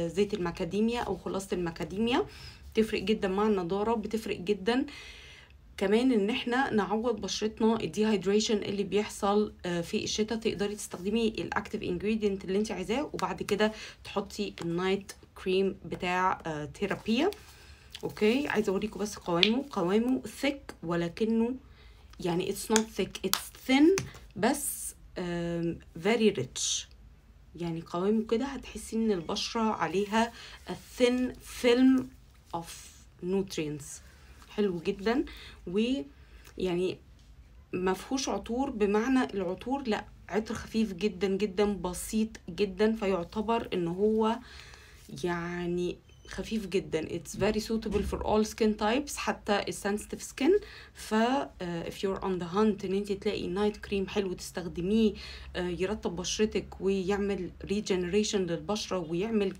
زيت المكاديميا او خلاصة المكاديميا، بتفرق جدا مع النضارة، بتفرق جدا كمان ان احنا نعوض بشرتنا الديهايدريشن اللي بيحصل في الشتاء. تقدري تستخدمي الاكتيف انجريدينت اللي انت عايزاه، وبعد كده تحطي النايت كريم بتاع ثيرابيا. اوكي، عايزه اوريكم بس قوامه ثيك، ولكنه يعني it's not thick, it's thin، بس very rich. يعني قوامه كده هتحسي ان البشرة عليها a thin film of nutrients، حلو جدا. ويعني ما فيهوش عطور بمعنى العطور، لا، عطر خفيف جدا جدا، بسيط جدا، فيعتبر ان هو يعني خفيف جدا. It's very suitable for all skin types، حتى السنسيتيف سكين. ف if you're on the hunt ان انت تلاقي نايت كريم حلو تستخدميه يرطب بشرتك ويعمل regeneration للبشرة ويعمل